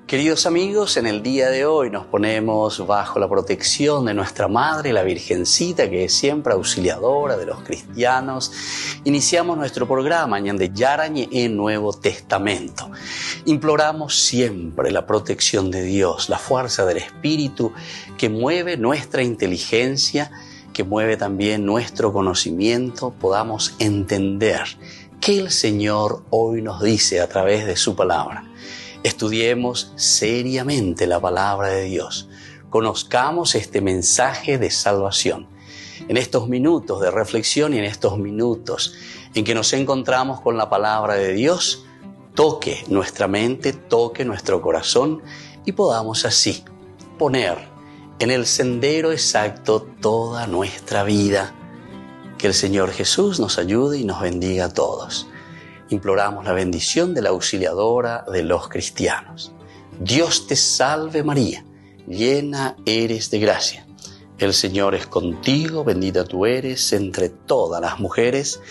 Queridos amigos, en el día de hoy nos ponemos bajo la protección de nuestra Madre, la Virgencita, que es siempre auxiliadora de los cristianos. Iniciamos nuestro programa Ñande Yarañe en Nuevo Testamento. Imploramos siempre la protección de Dios, la fuerza del Espíritu que mueve nuestra inteligencia, que mueve también nuestro conocimiento, podamos entender qué el Señor hoy nos dice a través de su palabra. Estudiemos seriamente la palabra de Dios. Conozcamos este mensaje de salvación. En estos minutos de reflexión y en estos minutos en que nos encontramos con la palabra de Dios, toque nuestra mente, toque nuestro corazón y podamos así poner en el sendero exacto toda nuestra vida. Que el Señor Jesús nos ayude y nos bendiga a todos. Imploramos la bendición de la auxiliadora de los cristianos. Dios te salve María, llena eres de gracia. El Señor es contigo, bendita tú eres entre todas las mujeres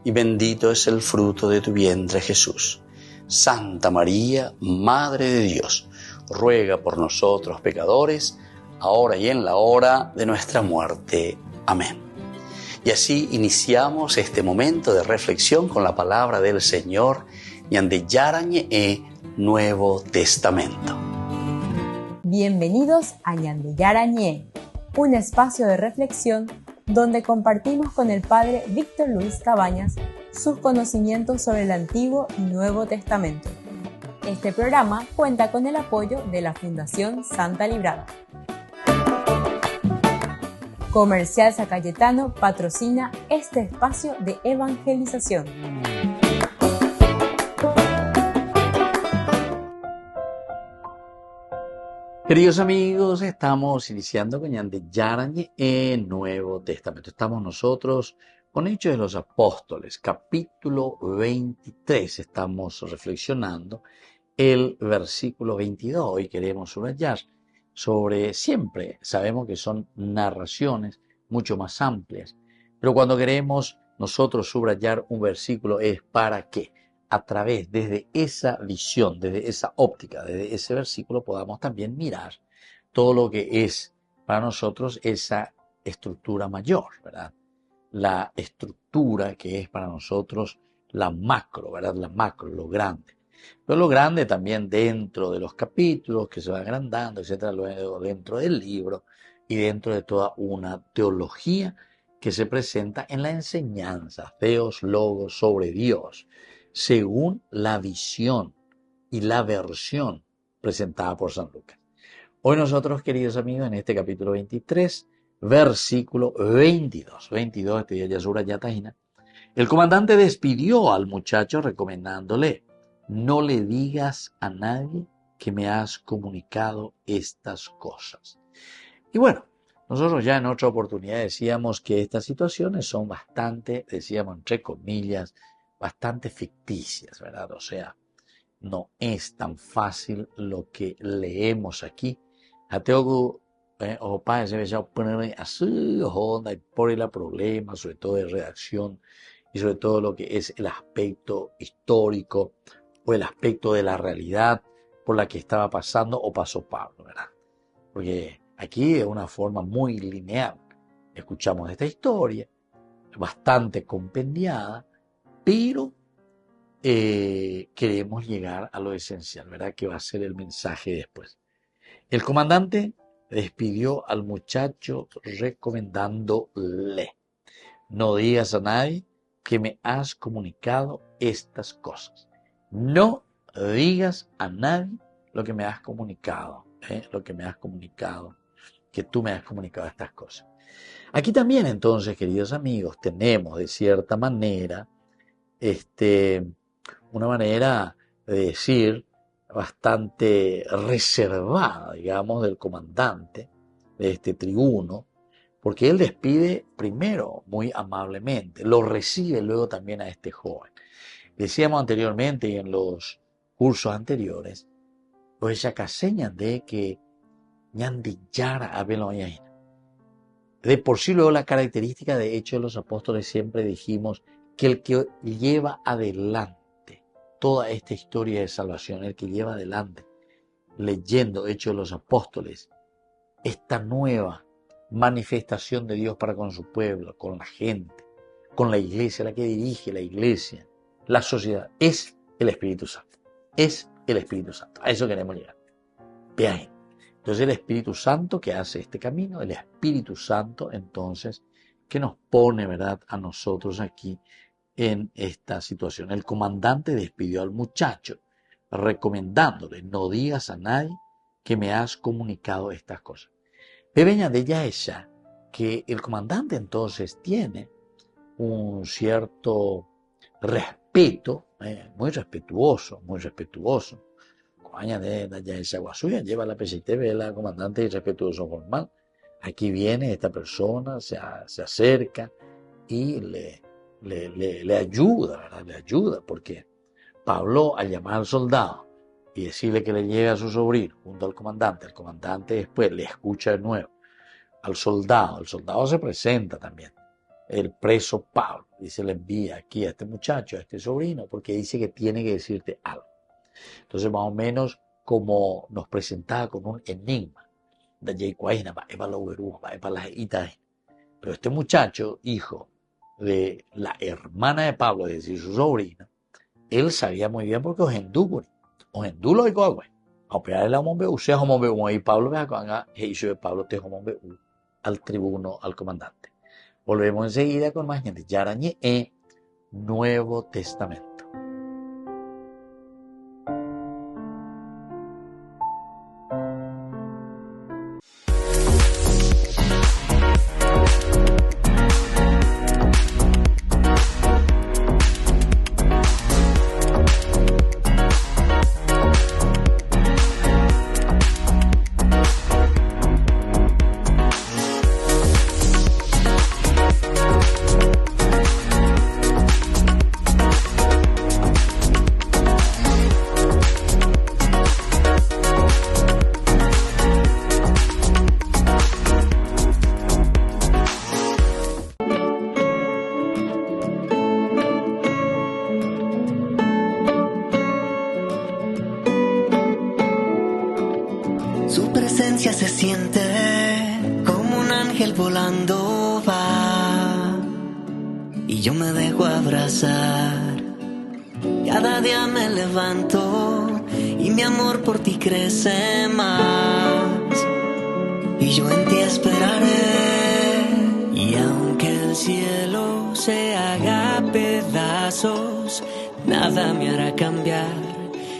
y bendito es el fruto de tu vientre Jesús. Santa María, Madre de Dios, ruega por nosotros pecadores, ahora y en la hora de nuestra muerte. Amén. Y así iniciamos este momento de reflexión con la palabra del Señor, Ñande Yarañe Nuevo Testamento. Bienvenidos a Ñande Yarañe, un espacio de reflexión donde compartimos con el Padre Víctor Luis Cabañas sus conocimientos sobre el Antiguo y Nuevo Testamento. Este programa cuenta con el apoyo de la Fundación Santa Librada. Comercial San Cayetano patrocina este espacio de evangelización. Queridos amigos, estamos iniciando con Ñande Yarañe en Nuevo Testamento. Estamos nosotros con Hechos de los Apóstoles, capítulo 23. Estamos reflexionando el versículo 22. Hoy queremos subrayar sobre siempre. Sabemos que son narraciones mucho más amplias, pero cuando queremos nosotros subrayar un versículo es para que a través, desde esa visión, desde esa óptica, desde ese versículo podamos también mirar todo lo que es para nosotros esa estructura mayor, ¿verdad? La estructura que es para nosotros la macro, ¿verdad? La macro, lo grande. Pero lo grande también dentro de los capítulos que se van agrandando, etcétera, luego dentro del libro y dentro de toda una teología que se presenta en la enseñanza, Theos Logos sobre Dios, según la visión y la versión presentada por San Lucas. Hoy nosotros, queridos amigos, en este capítulo 23, versículo 22, este día Yasura Yatahina, el comandante despidió al muchacho recomendándole: no le digas a nadie que me has comunicado estas cosas. Y bueno, nosotros ya en otra oportunidad decíamos que estas situaciones son bastante, decíamos entre comillas, bastante ficticias, ¿verdad? O sea, no es tan fácil lo que leemos aquí. Ateo o padre se ve poner así, onda, y por el problema, sobre todo de redacción y sobre todo lo que es el aspecto histórico o el aspecto de la realidad por la que estaba pasando o pasó Pablo, ¿verdad? Porque aquí de una forma muy lineal escuchamos esta historia, bastante compendiada, pero queremos llegar a lo esencial, ¿verdad? Que va a ser el mensaje después. El comandante despidió al muchacho recomendándole: no digas a nadie que me has comunicado estas cosas. No digas a nadie lo que me has comunicado, que tú me has comunicado estas cosas. Aquí también entonces, queridos amigos, tenemos de cierta manera, una manera de decir bastante reservada, digamos, del comandante, de este tribuno, porque él despide primero muy amablemente, lo recibe luego también a este joven. Decíamos anteriormente y en los cursos anteriores, pues ya caseñan de que Ñande Yara Abeloyain. De por sí luego la característica de Hechos de los Apóstoles siempre dijimos que el que lleva adelante toda esta historia de salvación, el que lleva adelante leyendo Hechos de los Apóstoles, esta nueva manifestación de Dios para con su pueblo, con la gente, con la iglesia, la que dirige la iglesia, la sociedad, es el Espíritu Santo. Es el Espíritu Santo. A eso queremos llegar. Vean. Entonces el Espíritu Santo que hace este camino, el Espíritu Santo entonces que nos pone, ¿verdad?, a nosotros aquí en esta situación. El comandante despidió al muchacho recomendándole: no digas a nadie que me has comunicado estas cosas. Bebeña de ella ella que el comandante entonces tiene un cierto respeto, muy respetuoso. Coña de ella esa guasuya, lleva la PCTV, la comandante y respetuoso formal. Aquí viene esta persona, se acerca y le ayuda, ¿verdad? Le ayuda, porque Pablo, al llamar al soldado y decirle que le llegue a su sobrino junto al comandante, el comandante después le escucha de nuevo al soldado, el soldado se presenta también, el preso Pablo, y se le envía aquí a este muchacho, a este sobrino, porque dice que tiene que decirte algo. Entonces, más o menos como nos presentaba con un enigma, pero este muchacho, hijo de la hermana de Pablo, es decir, su sobrina, él sabía muy bien porque Ohendú lo dijo, güey. A operar la hombre, usted es hombre, y Pablo vea cuando de Pablo te hombre al tribuno, al comandante. Volvemos enseguida con más gente. Yarañé Nuevo Testamento. Su presencia se siente como un ángel volando va, y yo me dejo abrazar. Cada día me levanto y mi amor por ti crece más, y yo en ti esperaré. Y aunque el cielo se haga pedazos, nada me hará cambiar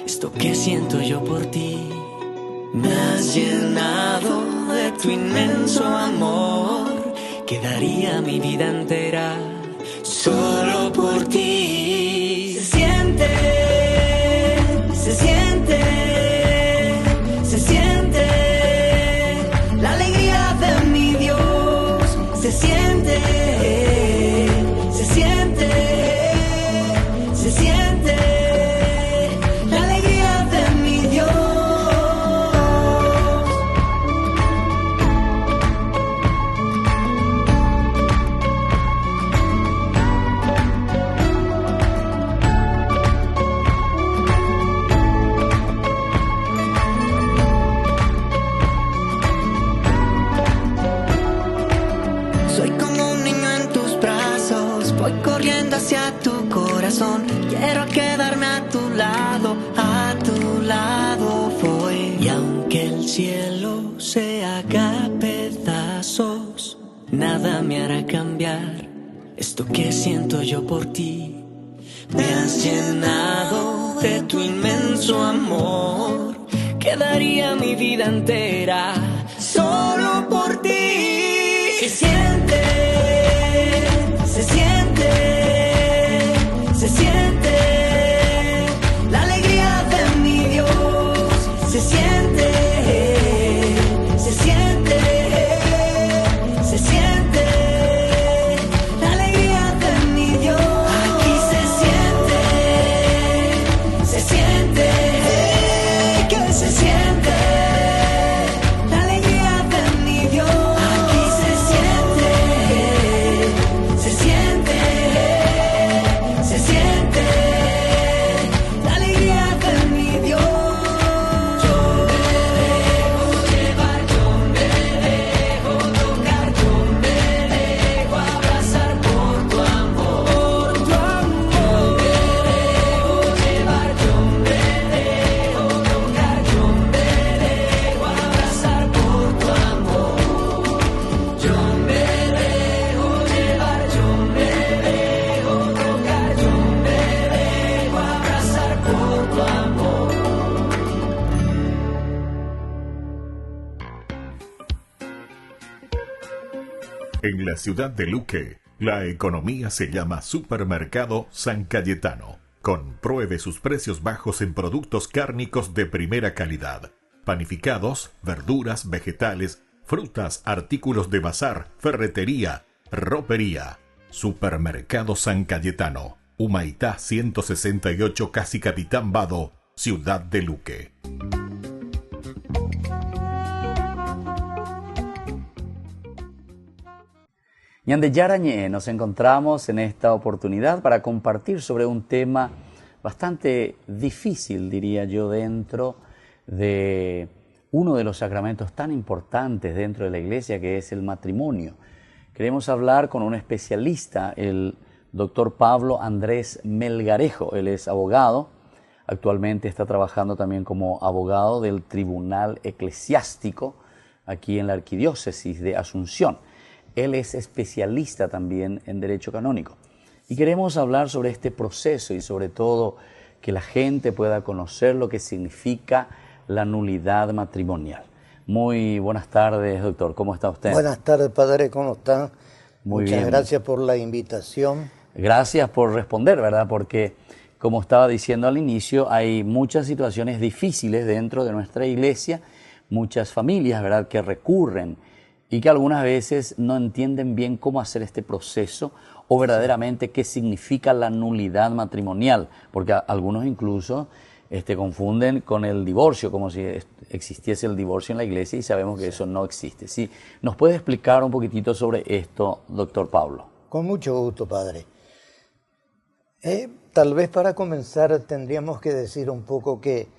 esto que siento yo por ti. Me has llenado de tu inmenso amor, que daría mi vida entera solo por ti. Se siente la alegría de mi Dios. Se siente la alegría de mi Dios. Hacia tu corazón, quiero quedarme a tu lado voy. Y aunque el cielo se haga pedazos, nada me hará cambiar esto que siento yo por ti. Me has llenado de tu inmenso amor, que daría mi vida entera solo por ti. Se siente la alegría de mi Dios. Se siente la alegría de mi Dios. Aquí se siente que se siente la alegría de mi Dios. Aquí se siente la alegría de mi Dios. En la ciudad de Luque, la economía se llama Supermercado San Cayetano. Compruebe sus precios bajos en productos cárnicos de primera calidad. Panificados, verduras, vegetales, frutas, artículos de bazar, ferretería, ropería. Supermercado San Cayetano, Humaitá 168, Casi Capitán Vado, ciudad de Luque. Ñande Yarañé, nos encontramos en esta oportunidad para compartir sobre un tema bastante difícil, diría yo, dentro de uno de los sacramentos tan importantes dentro de la Iglesia, que es el matrimonio. Queremos hablar con un especialista, el doctor Pablo Andrés Melgarejo. Él es abogado, actualmente está trabajando también como abogado del Tribunal Eclesiástico aquí en la Arquidiócesis de Asunción. Él es especialista también en Derecho Canónico. Y queremos hablar sobre este proceso y sobre todo que la gente pueda conocer lo que significa la nulidad matrimonial. Muy buenas tardes, doctor. ¿Cómo está usted? Buenas tardes, padre. ¿Cómo está? Muy Muchas bien. gracias por la invitación. Gracias por responder, ¿verdad? Porque, como estaba diciendo al inicio, hay muchas situaciones difíciles dentro de nuestra iglesia, muchas familias, ¿verdad?, que recurren y que algunas veces no entienden bien cómo hacer este proceso o verdaderamente qué significa la nulidad matrimonial, porque algunos incluso confunden con el divorcio, como si existiese el divorcio en la iglesia, y sabemos que eso no existe. ¿Sí? ¿Nos puede explicar un poquitito sobre esto, doctor Pablo? Con mucho gusto, padre. Tal vez para comenzar tendríamos que decir un poco que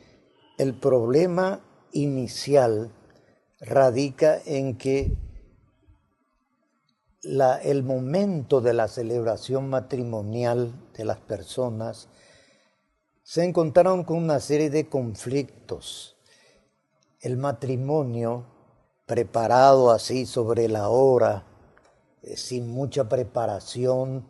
el problema inicial radica en que el momento de la celebración matrimonial de las personas se encontraron con una serie de conflictos. El matrimonio, preparado así sobre la hora, sin mucha preparación,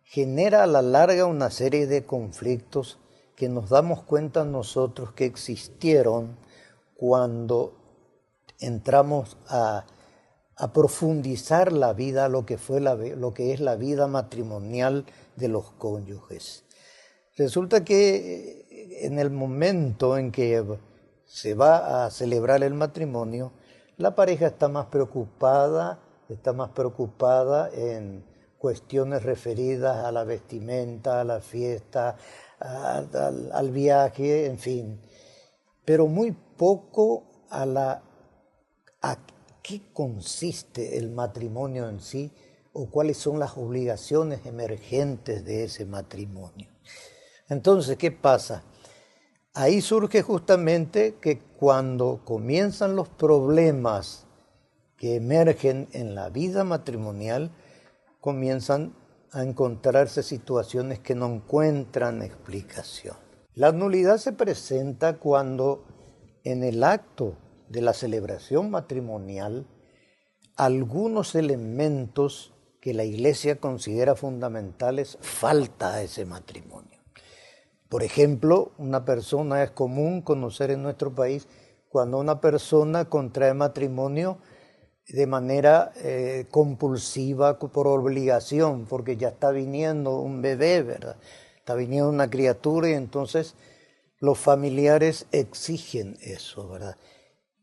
genera a la larga una serie de conflictos que nos damos cuenta nosotros que existieron cuando entramos a profundizar la vida, lo que es la vida matrimonial de los cónyuges. Resulta que en el momento en que se va a celebrar el matrimonio, la pareja está más preocupada en cuestiones referidas a la vestimenta, a la fiesta, al viaje, en fin, pero muy poco a qué consiste el matrimonio en sí o cuáles son las obligaciones emergentes de ese matrimonio. Entonces, ¿qué pasa? Ahí surge justamente que cuando comienzan los problemas que emergen en la vida matrimonial, comienzan a encontrarse situaciones que no encuentran explicación. La nulidad se presenta cuando en el acto de la celebración matrimonial algunos elementos que la Iglesia considera fundamentales falta a ese matrimonio. Por ejemplo, es común conocer en nuestro país cuando una persona contrae matrimonio de manera compulsiva, por obligación, porque ya está viniendo un bebé, ¿verdad? Está viniendo una criatura y entonces los familiares exigen eso, ¿verdad?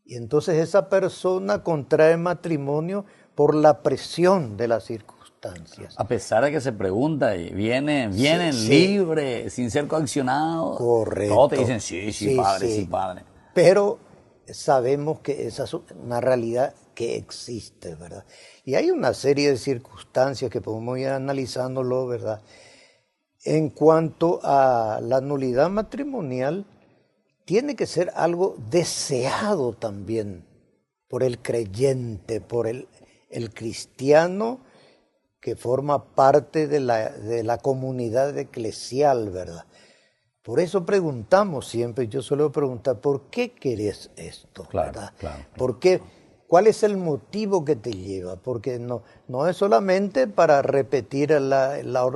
Y entonces esa persona contrae matrimonio por la presión de las circunstancias. A pesar de que se pregunta y vienen sí. libres, sin ser coaccionados. Correcto. Todos te dicen sí, padre. Pero sabemos que esa es una realidad que existe, ¿verdad? Y hay una serie de circunstancias que podemos ir analizándolo, ¿verdad? En cuanto a la nulidad matrimonial, tiene que ser algo deseado también por el creyente, por el cristiano que forma parte de la comunidad eclesial, ¿verdad? Por eso preguntamos siempre, yo suelo preguntar, ¿por qué querés esto? Claro. ¿Por qué? ¿Cuál es el motivo que te lleva? Porque no es solamente para repetir la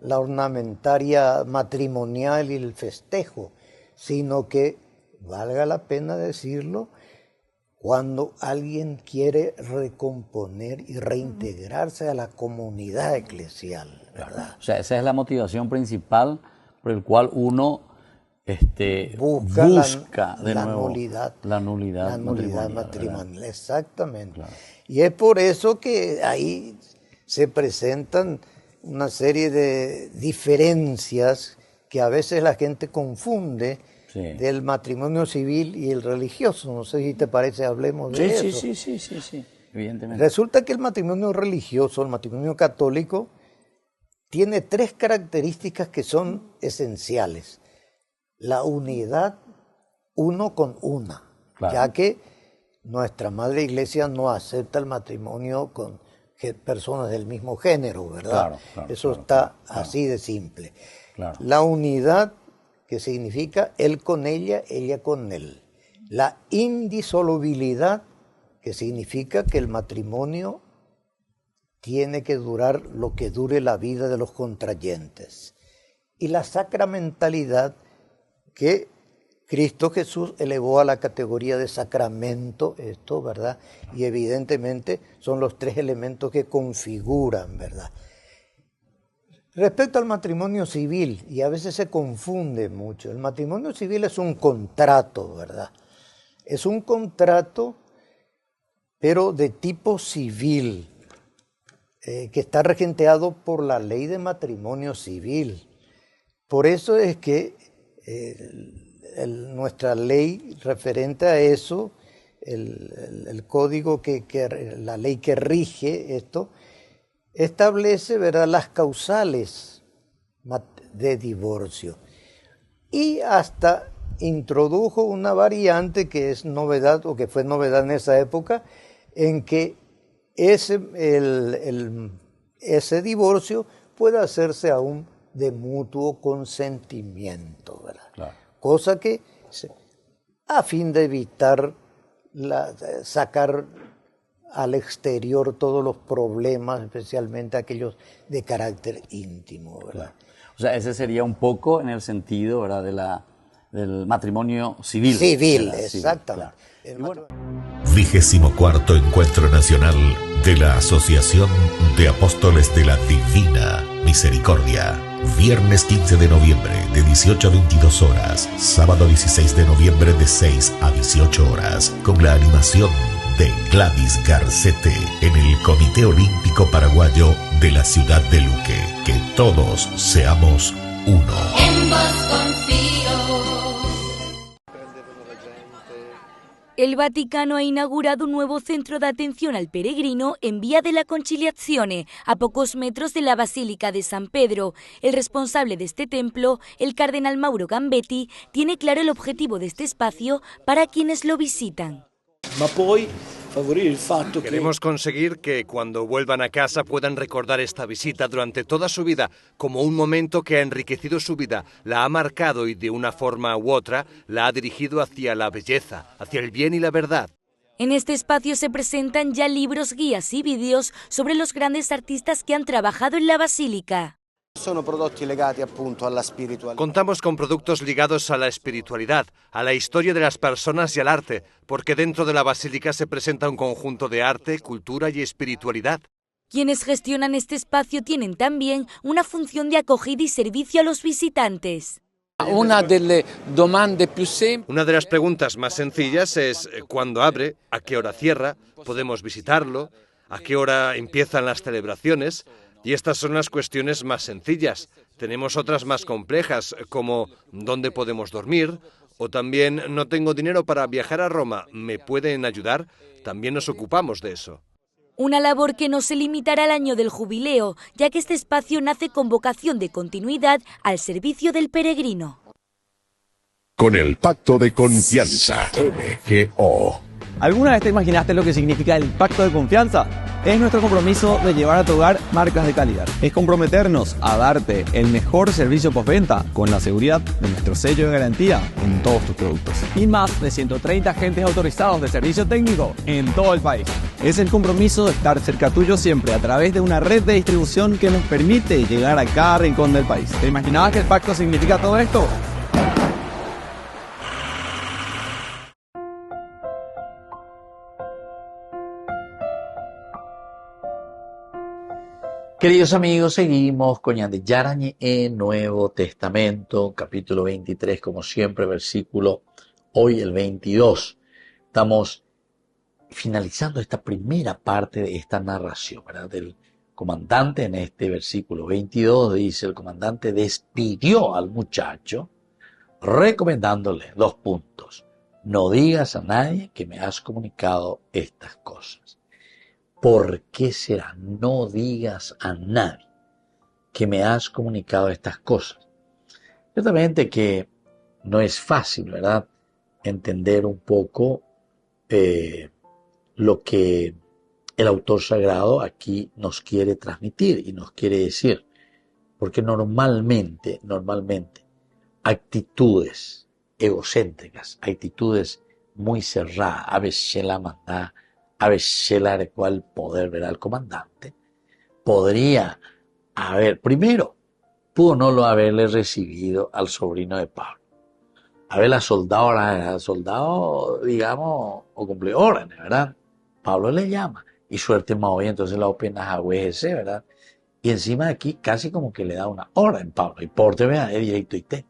ornamentaria matrimonial y el festejo, sino que, valga la pena decirlo, cuando alguien quiere recomponer y reintegrarse a la comunidad eclesial, ¿verdad? O sea, esa es la motivación principal por el cual uno busca de la nuevo nulidad, la nulidad matrimonial, exactamente. Claro. Y es por eso que ahí se presentan una serie de diferencias que a veces la gente confunde del matrimonio civil y el religioso. No sé si te parece, hablemos de eso. Sí, evidentemente. Resulta que el matrimonio religioso, el matrimonio católico, tiene 3 características que son esenciales. La unidad uno con una, claro, ya que nuestra Madre Iglesia no acepta el matrimonio con personas del mismo género, ¿verdad? Claro, eso está así de simple. Claro. La unidad, que significa él con ella con él. La indisolubilidad, que significa que el matrimonio tiene que durar lo que dure la vida de los contrayentes. Y la sacramentalidad, que Cristo Jesús elevó a la categoría de sacramento, esto, ¿verdad? Y evidentemente son los 3 elementos que configuran, ¿verdad? Respecto al matrimonio civil, y a veces se confunde mucho, el matrimonio civil es un contrato, ¿verdad? Es un contrato, pero de tipo civil, que está regenteado por la ley de matrimonio civil. Por eso es que nuestra ley referente a eso, el código la ley que rige esto, establece, ¿verdad?, las causales de divorcio. Y hasta introdujo una variante que es novedad, o que fue novedad en esa época, en que ese divorcio puede hacerse aún de mutuo consentimiento, ¿verdad? Claro. Cosa que, a fin de evitar sacar al exterior todos los problemas, especialmente aquellos de carácter íntimo, ¿verdad? Claro. O sea, ese sería un poco en el sentido, ¿verdad?, del matrimonio civil. Civil, exactamente. Claro. 24º Encuentro Nacional de la Asociación de Apóstoles de la Divina Misericordia. Viernes 15 de noviembre de 18 a 22 horas. Sábado 16 de noviembre de 6 a 18 horas. Con la animación de Gladys Garcete en el Comité Olímpico Paraguayo de la ciudad de Luque. Que todos seamos uno. En vos confío. El Vaticano ha inaugurado un nuevo centro de atención al peregrino en Vía de la Conciliazione, a pocos metros de la Basílica de San Pedro. El responsable de este templo, el cardenal Mauro Gambetti, tiene claro el objetivo de este espacio para quienes lo visitan. Queremos conseguir que cuando vuelvan a casa puedan recordar esta visita durante toda su vida como un momento que ha enriquecido su vida, la ha marcado y de una forma u otra la ha dirigido hacia la belleza, hacia el bien y la verdad. En este espacio se presentan ya libros, guías y vídeos sobre los grandes artistas que han trabajado en la Basílica. Contamos con productos ligados a la espiritualidad, a la historia de las personas y al arte, porque dentro de la Basílica se presenta un conjunto de arte, cultura y espiritualidad. Quienes gestionan este espacio tienen también una función de acogida y servicio a los visitantes. Una de las preguntas más sencillas es ¿cuándo abre? ¿A qué hora cierra? ¿Podemos visitarlo? ¿A qué hora empiezan las celebraciones? Y estas son las cuestiones más sencillas. Tenemos otras más complejas, como ¿dónde podemos dormir? O también no tengo dinero para viajar a Roma, ¿me pueden ayudar? También nos ocupamos de eso. Una labor que no se limitará al año del jubileo, ya que este espacio nace con vocación de continuidad al servicio del peregrino. Con el Pacto de Confianza, MGO. ¿Alguna vez te imaginaste lo que significa el Pacto de Confianza? Es nuestro compromiso de llevar a tu hogar marcas de calidad. Es comprometernos a darte el mejor servicio postventa con la seguridad de nuestro sello de garantía en todos tus productos. Y más de 130 agentes autorizados de servicio técnico en todo el país. Es el compromiso de estar cerca tuyo siempre a través de una red de distribución que nos permite llegar a cada rincón del país. ¿Te imaginabas que el pacto significa todo esto? Queridos amigos, seguimos con Yande Yarañe en Nuevo Testamento, capítulo 23, como siempre, versículo, hoy el 22. Estamos finalizando esta primera parte de esta narración, ¿verdad? Del comandante en este versículo 22 dice, el comandante despidió al muchacho recomendándole 2 puntos. No digas a nadie que me has comunicado estas cosas. ¿Por qué será? No digas a nadie que me has comunicado estas cosas. Ciertamente que no es fácil, ¿verdad? Entender un poco lo que el autor sagrado aquí nos quiere transmitir y nos quiere decir. Porque normalmente, actitudes egocéntricas, actitudes muy cerradas, a veces la manda, a veces la adecuó el poder, ver al comandante, podría haber, primero, pudo no lo haberle recibido al sobrino de Pablo. Haberla soldado, digamos, o cumplió órdenes, ¿verdad? Pablo le llama, y suerte más hoy, entonces la opina a ese, ¿verdad? Y encima de aquí casi como que le da una orden Pablo, y porte, vea, es directo y te.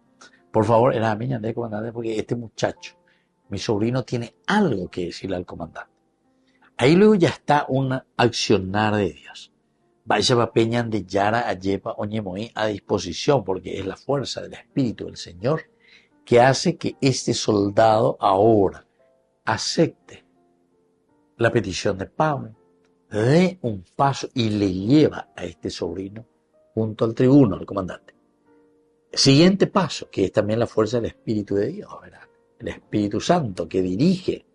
Por favor, era a mí, de comandante, porque este muchacho, mi sobrino, tiene algo que decirle al comandante. Ahí luego ya está un accionar de Dios. Vaya papeñan de Yara a Yepa Oñemoí a disposición, porque es la fuerza del Espíritu del Señor que hace que este soldado ahora acepte la petición de Pablo, dé un paso y le lleva a este sobrino junto al tribuno, al comandante. Siguiente paso, que es también la fuerza del Espíritu de Dios, ¿verdad? El Espíritu Santo que dirige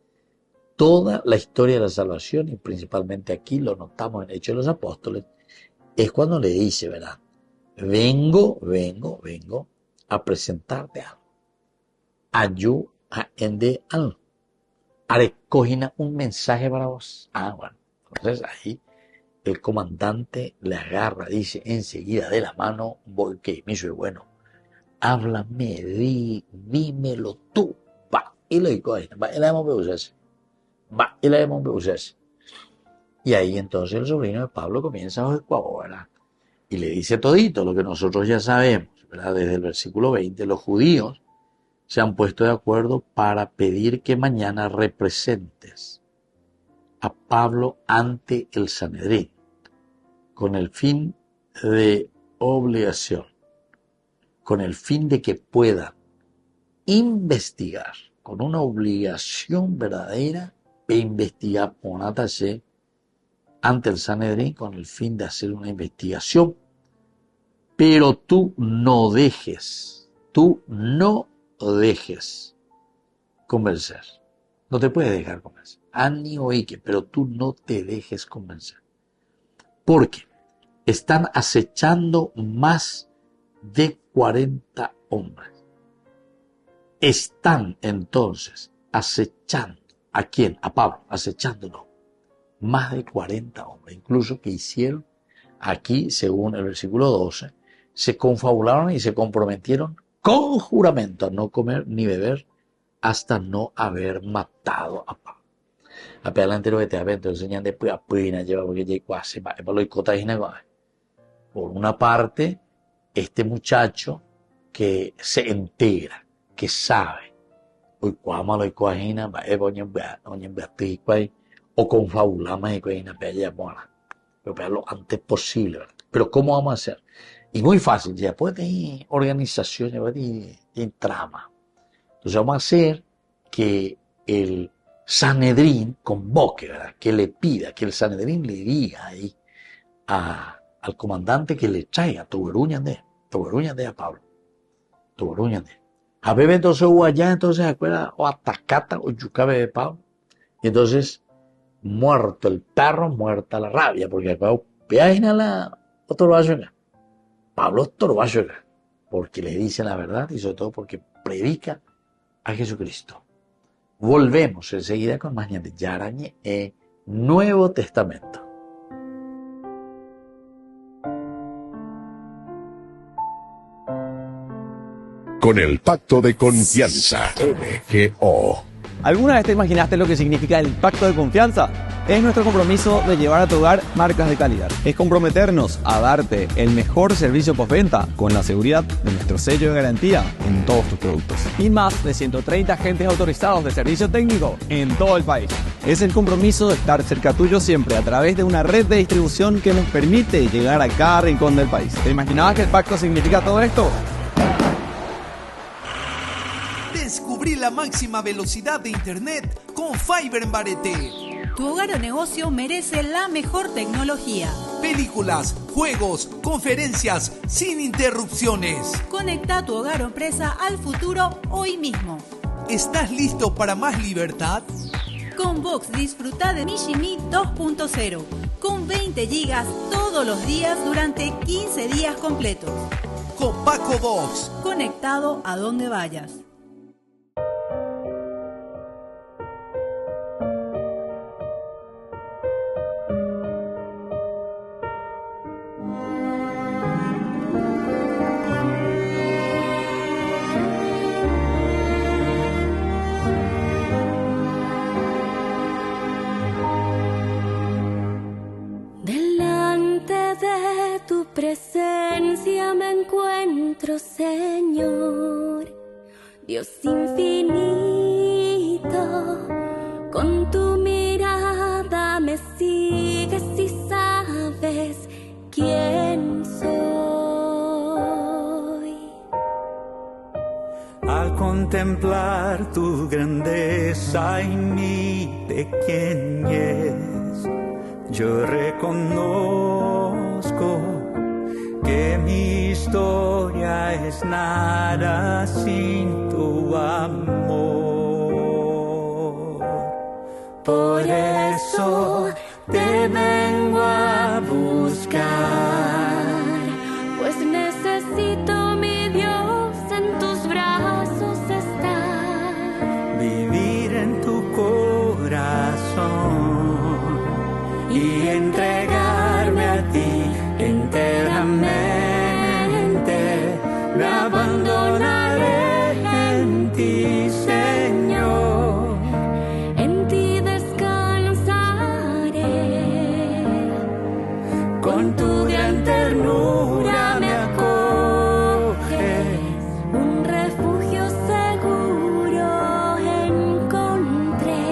toda la historia de la salvación, y principalmente aquí lo notamos en Hechos de los Apóstoles, es cuando le dice, ¿verdad? Vengo a presentarte algo. Ayú a ende algo. Arecogina un mensaje para vos. Bueno. Entonces ahí el comandante le agarra, dice enseguida de la mano, voy que me dice, bueno, háblame, dímelo tú. Va, y lo digo ahí, va, y la hemos beusés. Y ahí entonces el sobrino de Pablo comienza a ¿verdad? Y le dice todito lo que nosotros ya sabemos, ¿verdad? Desde el versículo 20, los judíos se han puesto de acuerdo para pedir que mañana representes a Pablo ante el Sanedrín, con el fin de obligación, con el fin de que puedan investigar, con una obligación verdadera de investigar por Nataché ante el Sanedrín, con el fin de hacer una investigación, pero tú no dejes convencer, no te puedes dejar convencer. Ani oíque, pero tú no te dejes convencer. Porque están acechando más de 40 hombres. Están entonces acechando. ¿A quién? A Pablo, acechándolo. Más de 40 hombres, incluso que hicieron aquí, según el versículo 12, se confabularon y se comprometieron con juramento a no comer ni beber hasta no haber matado a Pablo. A pedal entero que te avento, enseñan después a pina, lleva porque ya casi va, por una parte, este muchacho que se entera, que sabe, hoy cuáma lo coagina, va o confabulamos y coagina, pero lo antes posible, ¿verdad? Pero ¿cómo vamos a hacer? Y muy fácil, ya puede tener organización, ya puede tener trama. Entonces vamos a hacer que el Sanedrín convoque, ¿verdad? Que le pida, que el Sanedrín le diga ahí al comandante que le traiga Toberuñande a Pablo. Toberuñande. A bebé entonces hubo allá, entonces acuerda, o atacata o yucabe de Pablo. Y entonces, muerto el perro, muerta la rabia, porque acá peágina la otro vaso. Pablo es torbacho, porque le dice la verdad y sobre todo porque predica a Jesucristo. Volvemos enseguida con más de Yarañe en Nuevo Testamento. Con el pacto de confianza, MGO. ¿Alguna vez te imaginaste lo que significa el pacto de confianza? Es nuestro compromiso de llevar a tu hogar marcas de calidad. Es comprometernos a darte el mejor servicio postventa con la seguridad de nuestro sello de garantía en todos tus productos. Y más de 130 agentes autorizados de servicio técnico en todo el país. Es el compromiso de estar cerca tuyo siempre a través de una red de distribución que nos permite llegar a cada rincón del país. ¿Te imaginabas que el pacto significa todo esto? Descubrí la máxima velocidad de internet con Fiber en Barete. Tu hogar o negocio merece la mejor tecnología. Películas, juegos, conferencias, sin interrupciones. Conecta tu hogar o empresa al futuro hoy mismo. ¿Estás listo para más libertad? Con Vox disfruta de Mishimi 2.0 con 20 gigas todos los días durante 15 días completos. Con Paco Vox. Conectado a donde vayas. Presencia me encuentro, Señor, Dios infinito, con tu mirada me sigues y sabes quién soy. Al contemplar tu grandeza y mi pequeñez, yo reconozco que mi historia es nada sin tu amor. Por eso te vengo a buscar, pues necesito, mi Dios, en tus brazos estar, vivir en tu corazón y entregarme a ti enteramente. Me abandonaré en ti, Señor, en ti descansaré, con tu gran ternura me acoges, un refugio seguro encontré,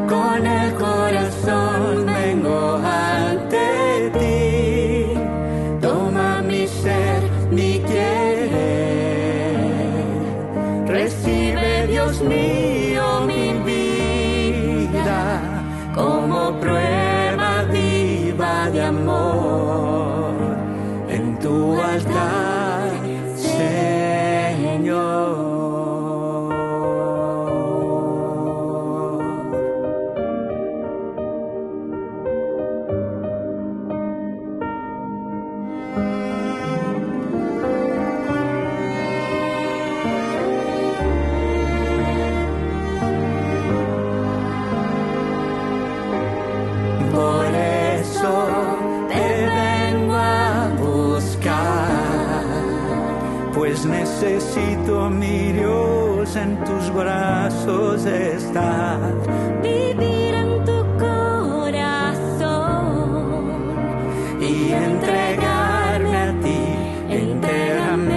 con el corazón vengo ante ti, toma mi ser, mi querer, recibe, Dios mío, mi vida como prueba viva de amor en tu altar, Señor. Pues necesito, mi Dios, en tus brazos estar, vivir en tu corazón y entregarme a ti enteramente.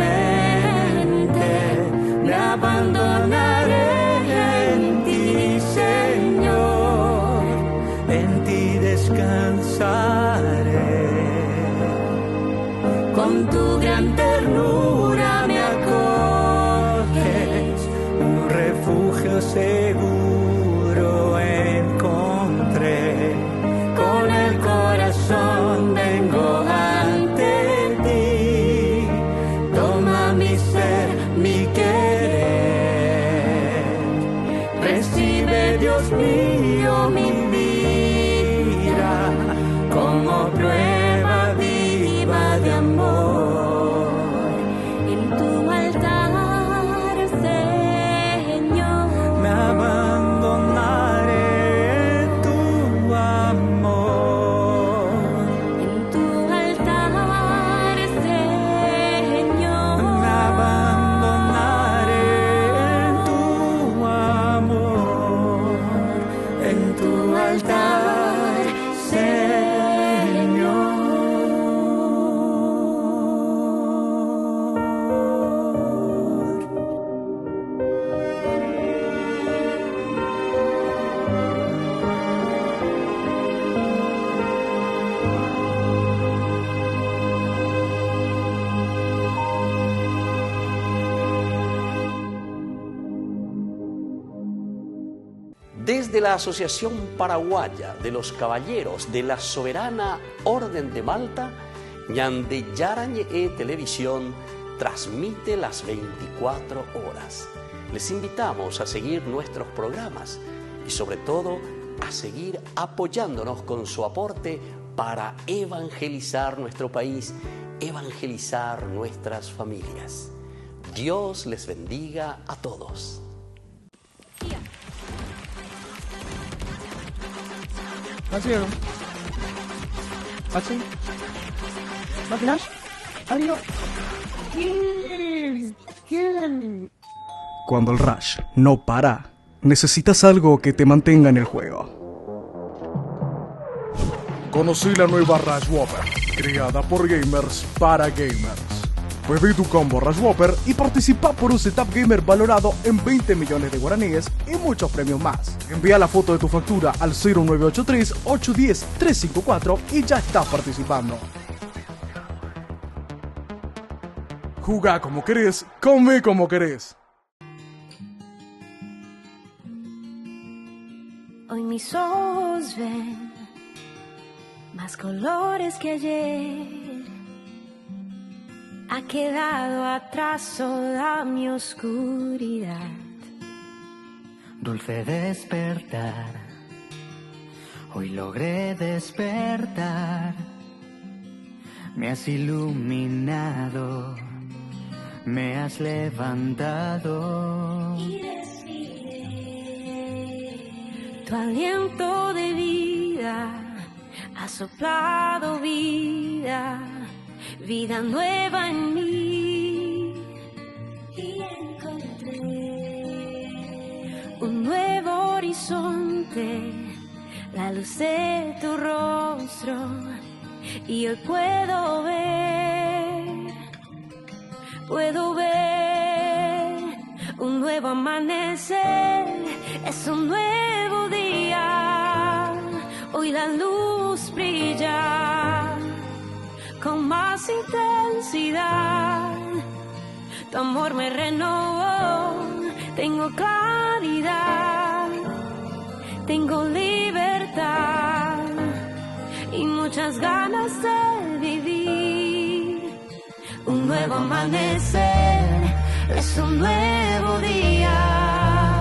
Me abandonaré en ti, Señor, en ti descansaré, con tu gran ternura me acoges, un refugio seguro encontré, con el corazón vengo ante ti, toma mi ser, mi querer, recibe, Dios mío, mi vida como prueba viva de amor en tu altar, Señor. Me abandonaré en tu amor, en tu altar, Señor. me abandonaré en tu amor, en tu altar. Desde la Asociación Paraguaya de los Caballeros de la Soberana Orden de Malta, Ñande Yarañe Televisión transmite las 24 horas. Les invitamos a seguir nuestros programas y sobre todo a seguir apoyándonos con su aporte para evangelizar nuestro país, evangelizar nuestras familias. Dios les bendiga a todos. Cuando el rush no para, necesitas algo que te mantenga en el juego. Conocí la nueva Rush Whopper, creada por gamers para gamers. Pedí tu combo Rush Whopper y participa por un setup gamer valorado en 20 millones de guaraníes y muchos premios más. Envía la foto de tu factura al 0983-810-354 y ya estás participando. Jugá como querés, come como querés. Hoy mis ojos ven más colores que ayer. Ha quedado atrás toda mi oscuridad. Dulce despertar, hoy logré despertar. Me has iluminado, me has levantado. Y respiré tu aliento de vida, ha soplado vida. Vida nueva en mí y encontré un nuevo horizonte, la luz de tu rostro y hoy puedo ver un nuevo amanecer, es un nuevo día, hoy la luz brilla con más intensidad, tu amor me renovó, tengo claridad, tengo libertad y muchas ganas de vivir. Un nuevo amanecer, es un nuevo día,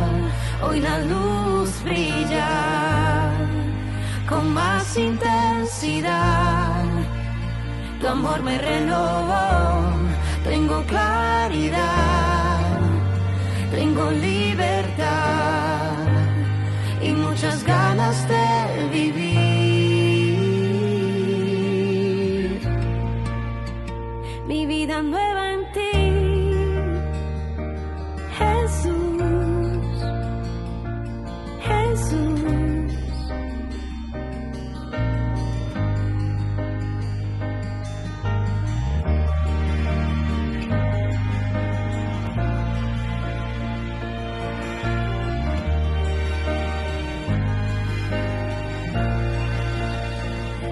hoy la luz brilla con más intensidad. Tu amor me renovó, tengo claridad, tengo libertad y muchas ganas de vivir. Mi vida nueva en ti, Jesús, Jesús.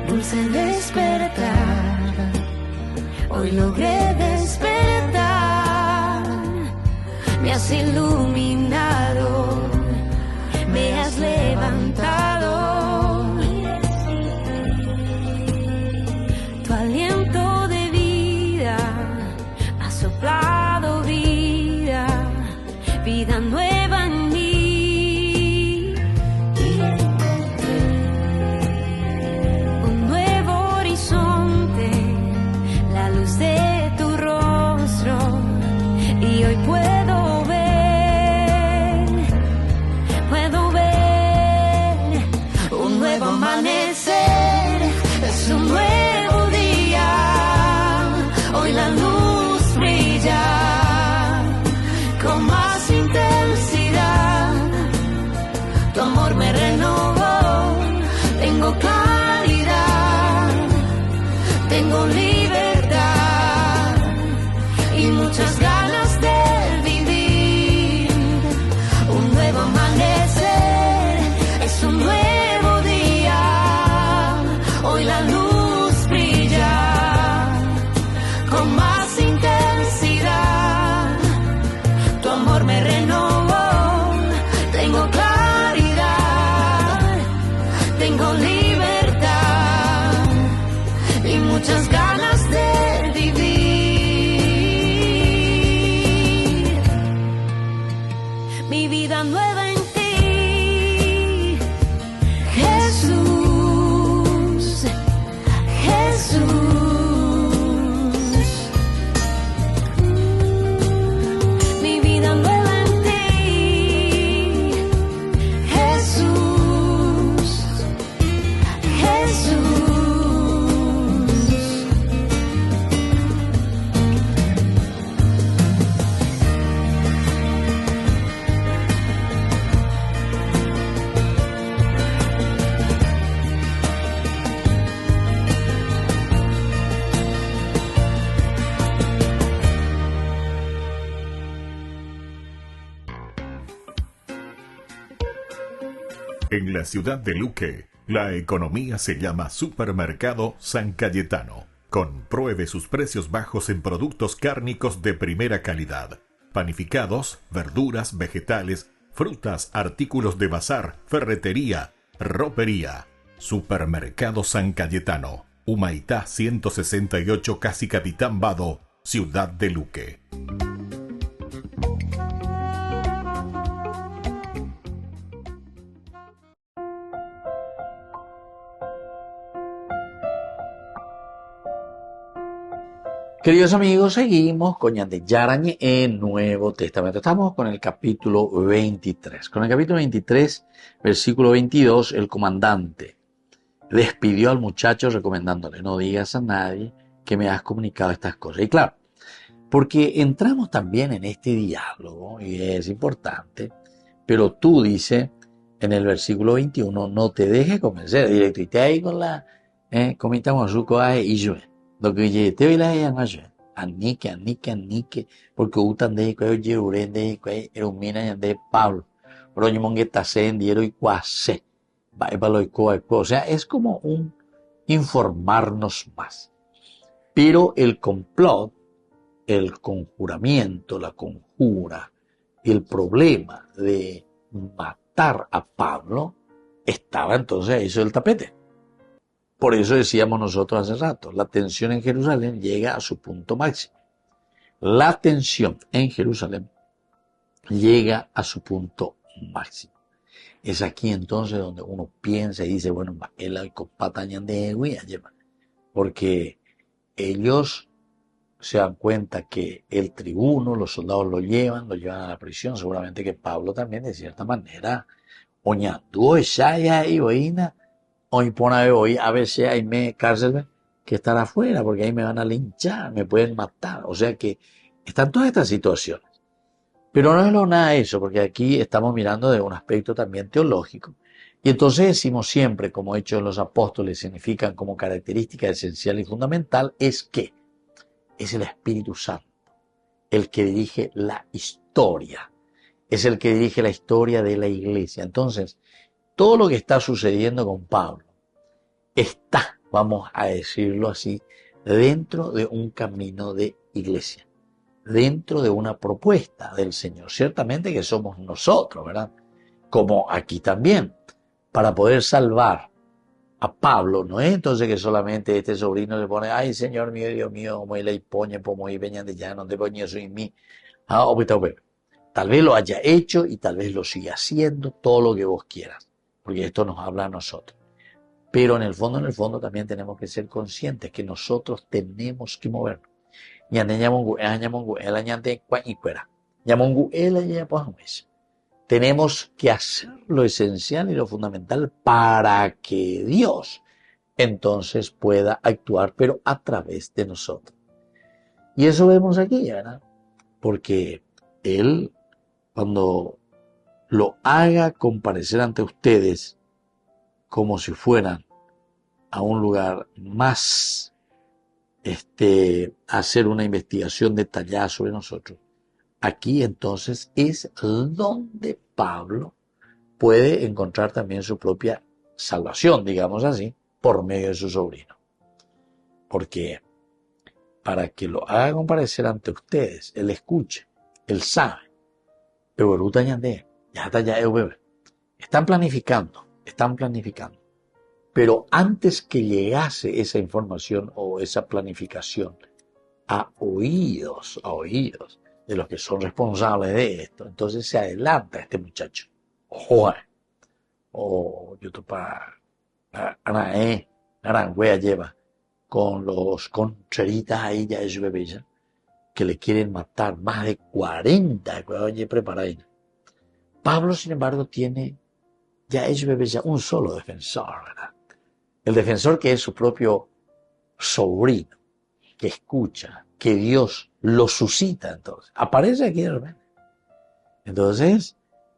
Dulce despertar, hoy logré despertar, me has iluminado, me has levantado, tu aliento de vida ha soplado vida, vida nueva en mí. De tu rostro y hoy puedo ver un nuevo amanecer, es un nuevo día, hoy la luz brilla con más intensidad, tu amor me renovó, tengo claridad, tengo libertad y muchas ganas de vivir. Un nuevo amanecer, es un nuevo día, hoy la luz brilla con más intensidad, tu amor me renovó, tengo claridad, muchas ganas de vivir. Mi vida nueva en ti, Jesús, Jesús. Mi vida nueva en ti, Jesús, Jesús. En la ciudad de Luque, la economía se llama Supermercado San Cayetano. Compruebe sus precios bajos en productos cárnicos de primera calidad. Panificados, verduras, vegetales, frutas, artículos de bazar, ferretería, ropería. Supermercado San Cayetano. Humaitá 168 Casi Capitán Vado, ciudad de Luque. Queridos amigos, seguimos con Ñande Yarañe en Nuevo Testamento. Estamos con el capítulo 23. Con el capítulo 23, versículo 22, el comandante despidió al muchacho recomendándole: no digas a nadie que me has comunicado estas cosas. Y claro, porque entramos también en este diálogo, y es importante, pero tú, dice en el versículo 21, no te dejes convencer, directo, y te ahí con la comitamos su coaje y yo. Lo que yo te voy a decir, Anique, porque utan de que yo uré de que erumina de Pablo, pero yo mongue tasen diero y cuase, va y o sea, es como un informarnos más. Pero el complot, el conjuramiento, la conjura, el problema de matar a Pablo estaba entonces ahí sobre el tapete. Por eso decíamos nosotros hace rato, la tensión en Jerusalén llega a su punto máximo. La tensión en Jerusalén llega a su punto máximo. Es aquí entonces donde uno piensa y dice, bueno, porque ellos se dan cuenta que el tribuno, los soldados lo llevan a la prisión. Seguramente que Pablo también, de cierta manera, oñandúo, shaya y boina, hoy pone hoy a veces hay cárcel que estar afuera porque ahí me van a linchar, me pueden matar. O sea que están todas estas situaciones. Pero no es nada de eso, porque aquí estamos mirando de un aspecto también teológico. Y entonces decimos siempre, como hechos de los apóstoles significan como característica esencial y fundamental, es que es el Espíritu Santo el que dirige la historia. Es el que dirige la historia de la iglesia. Entonces, todo lo que está sucediendo con Pablo está, vamos a decirlo así, dentro de un camino de iglesia, dentro de una propuesta del Señor. Ciertamente que somos nosotros, ¿verdad? Como aquí también, para poder salvar a Pablo, no es entonces que solamente este sobrino le pone, ay Señor mío, Dios mío, como él pone, como y veñan de ya, no te ponía soy mí. Tal vez lo haya hecho y tal vez lo siga haciendo, todo lo que vos quieras, porque esto nos habla a nosotros. Pero en el fondo también tenemos que ser conscientes que nosotros tenemos que movernos. Tenemos que hacer lo esencial y lo fundamental para que Dios entonces pueda actuar, pero a través de nosotros. Y eso vemos aquí, ¿verdad? Porque Él, cuando lo haga comparecer ante ustedes como si fueran a un lugar más, hacer una investigación detallada sobre nosotros, aquí entonces es donde Pablo puede encontrar también su propia salvación, digamos así, por medio de su sobrino. Porque para que lo haga comparecer ante ustedes, él escuche, él sabe, están planificando, Pero antes que llegase esa información o esa planificación a oídos de los que son responsables de esto, entonces se adelanta este muchacho. Ojo, o YouTube Aranguea lleva con los concheritas ahí ya es bebé que le quieren matar, más de 40 preparadas. Pablo, sin embargo, tiene ya es bebé un solo defensor, ¿verdad? El defensor que es su propio sobrino, que escucha, que Dios lo suscita entonces. Aparece aquí de repente. Entonces,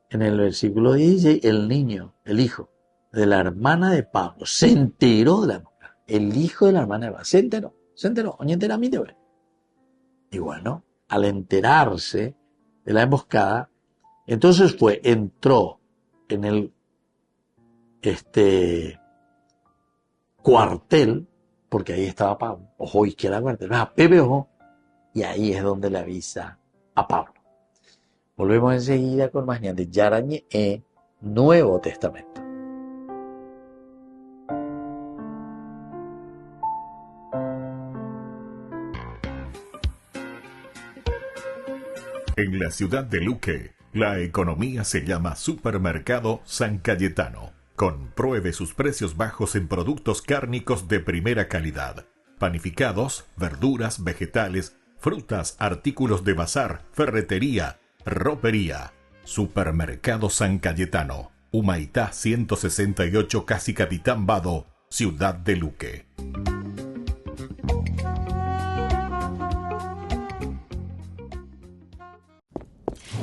en el versículo 16, el niño, el hijo de la hermana de Pablo, se enteró de la emboscada. El hijo de la hermana de Pablo, se enteró, oye, enteramiento, güey. Y bueno, al enterarse de la emboscada, entonces entró en el cuartel, porque ahí estaba Pablo, ojo izquierda cuartel, Pepe ojo, y ahí es donde le avisa a Pablo. Volvemos enseguida con más de Yarañe en Nuevo Testamento. En la ciudad de Luque, la economía se llama Supermercado San Cayetano. Compruebe sus precios bajos en productos cárnicos de primera calidad. Panificados, verduras, vegetales, frutas, artículos de bazar, ferretería, ropería. Supermercado San Cayetano. Humaitá 168 Casi Capitán Vado, ciudad de Luque.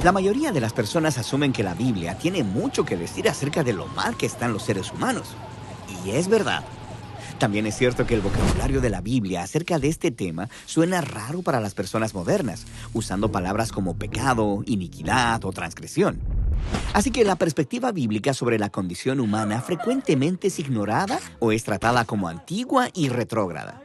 La mayoría de las personas asumen que la Biblia tiene mucho que decir acerca de lo mal que están los seres humanos. Y es verdad. También es cierto que el vocabulario de la Biblia acerca de este tema suena raro para las personas modernas, usando palabras como pecado, iniquidad o transgresión. Así que la perspectiva bíblica sobre la condición humana frecuentemente es ignorada o es tratada como antigua y retrógrada.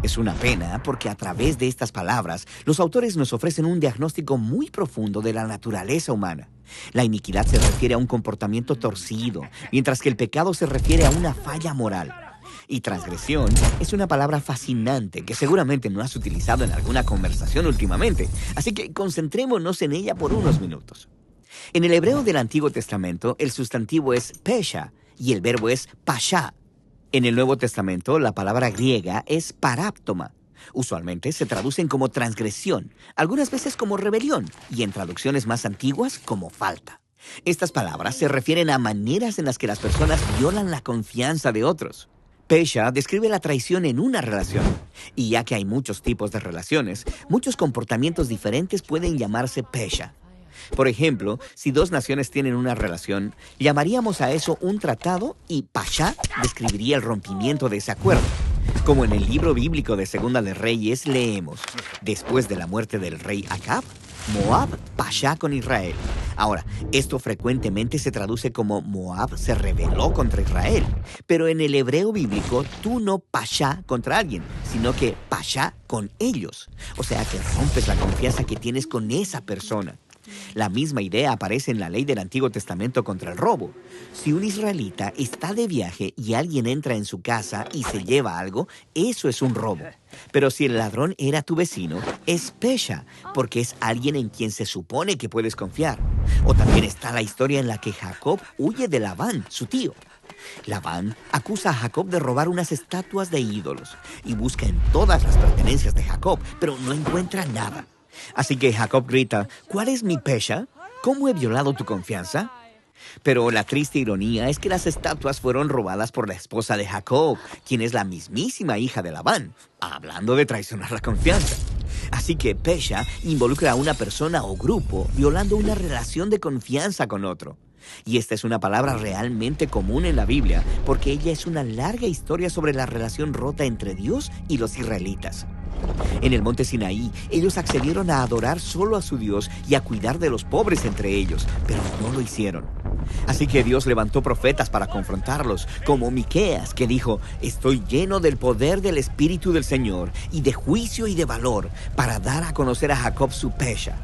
Es una pena porque a través de estas palabras, los autores nos ofrecen un diagnóstico muy profundo de la naturaleza humana. La iniquidad se refiere a un comportamiento torcido, mientras que el pecado se refiere a una falla moral. Y transgresión es una palabra fascinante que seguramente no has utilizado en alguna conversación últimamente, así que concentrémonos en ella por unos minutos. En el hebreo del Antiguo Testamento, el sustantivo es pesha y el verbo es pasha. En el Nuevo Testamento, la palabra griega es paráptoma. Usualmente se traducen como transgresión, algunas veces como rebelión y en traducciones más antiguas como falta. Estas palabras se refieren a maneras en las que las personas violan la confianza de otros. Pesha describe la traición en una relación. Y ya que hay muchos tipos de relaciones, muchos comportamientos diferentes pueden llamarse pesha. Por ejemplo, si dos naciones tienen una relación, llamaríamos a eso un tratado y Pasha describiría el rompimiento de ese acuerdo. Como en el libro bíblico de Segunda de Reyes leemos, después de la muerte del rey Acab, Moab Pasha con Israel. Ahora, esto frecuentemente se traduce como Moab se rebeló contra Israel, pero en el hebreo bíblico tú no Pasha contra alguien, sino que Pasha con ellos. O sea que rompes la confianza que tienes con esa persona. La misma idea aparece en la ley del Antiguo Testamento contra el robo. Si un israelita está de viaje y alguien entra en su casa y se lleva algo, eso es un robo. Pero si el ladrón era tu vecino, es pesha, porque es alguien en quien se supone que puedes confiar. O también está la historia en la que Jacob huye de Labán, su tío. Labán acusa a Jacob de robar unas estatuas de ídolos y busca en todas las pertenencias de Jacob, pero no encuentra nada. Así que Jacob grita, ¿cuál es mi pesha? ¿Cómo he violado tu confianza? Pero la triste ironía es que las estatuas fueron robadas por la esposa de Jacob, quien es la mismísima hija de Labán, hablando de traicionar la confianza. Así que pesha involucra a una persona o grupo violando una relación de confianza con otro. Y esta es una palabra realmente común en la Biblia, porque ella es una larga historia sobre la relación rota entre Dios y los israelitas. En el monte Sinaí, ellos accedieron a adorar solo a su Dios y a cuidar de los pobres entre ellos, pero no lo hicieron. Así que Dios levantó profetas para confrontarlos, como Miqueas, que dijo, estoy lleno del poder del Espíritu del Señor y de juicio y de valor, para dar a conocer a Jacob su pesha.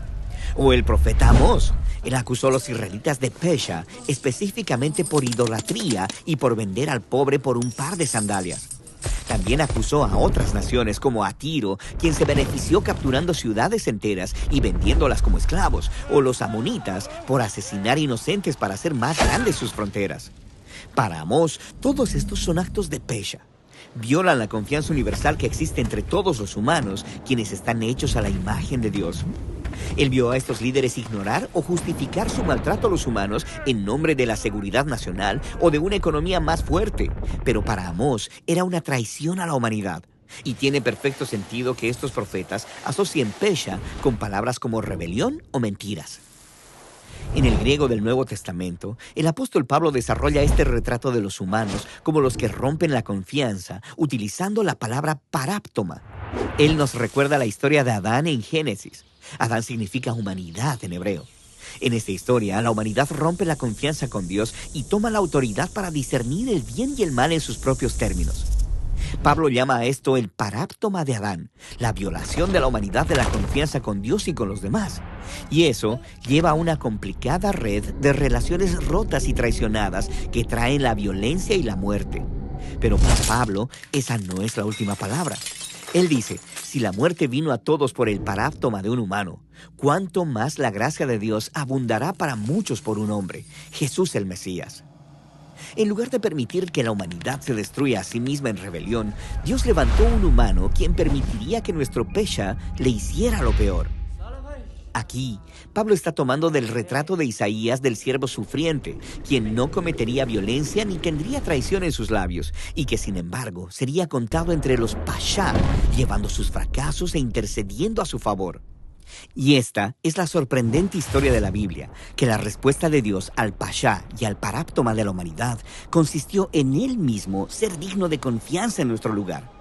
O el profeta Amós. Él acusó a los israelitas de pesha, específicamente por idolatría y por vender al pobre por un par de sandalias. También acusó a otras naciones como a Tiro, quien se benefició capturando ciudades enteras y vendiéndolas como esclavos, o los amonitas por asesinar inocentes para hacer más grandes sus fronteras. Para Amós, todos estos son actos de pesha. Violan la confianza universal que existe entre todos los humanos, quienes están hechos a la imagen de Dios. Él vio a estos líderes ignorar o justificar su maltrato a los humanos en nombre de la seguridad nacional o de una economía más fuerte. Pero para Amós era una traición a la humanidad. Y tiene perfecto sentido que estos profetas asocien pesha con palabras como rebelión o mentiras. En el griego del Nuevo Testamento, el apóstol Pablo desarrolla este retrato de los humanos como los que rompen la confianza, utilizando la palabra paráptoma. Él nos recuerda la historia de Adán en Génesis. Adán significa humanidad en hebreo. En esta historia, la humanidad rompe la confianza con Dios y toma la autoridad para discernir el bien y el mal en sus propios términos. Pablo llama a esto el paráptoma de Adán, la violación de la humanidad de la confianza con Dios y con los demás. Y eso lleva a una complicada red de relaciones rotas y traicionadas que traen la violencia y la muerte. Pero para Pablo, esa no es la última palabra. Él dice, si la muerte vino a todos por el paráptoma de un humano, ¿cuánto más la gracia de Dios abundará para muchos por un hombre, Jesús el Mesías? En lugar de permitir que la humanidad se destruya a sí misma en rebelión, Dios levantó un humano quien permitiría que nuestro pesha le hiciera lo peor. Aquí, Pablo está tomando del retrato de Isaías del siervo sufriente, quien no cometería violencia ni tendría traición en sus labios, y que sin embargo sería contado entre los pasha, llevando sus fracasos e intercediendo a su favor. Y esta es la sorprendente historia de la Biblia, que la respuesta de Dios al pasha y al paráptoma de la humanidad consistió en Él mismo ser digno de confianza en nuestro lugar.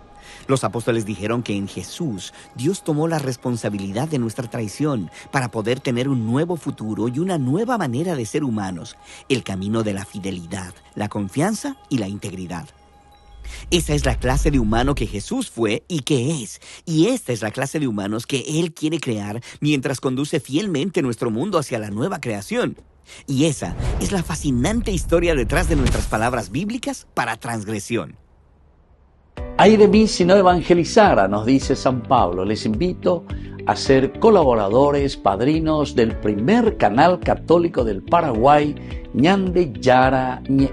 Los apóstoles dijeron que en Jesús Dios tomó la responsabilidad de nuestra traición para poder tener un nuevo futuro y una nueva manera de ser humanos, el camino de la fidelidad, la confianza y la integridad. Esa es la clase de humano que Jesús fue y que es, y esta es la clase de humanos que Él quiere crear mientras conduce fielmente nuestro mundo hacia la nueva creación. Y esa es la fascinante historia detrás de nuestras palabras bíblicas para transgresión. Ay de mí si no evangelizara, nos dice San Pablo. Les invito a ser colaboradores, padrinos del primer canal católico del Paraguay, Ñande Yara Ñe.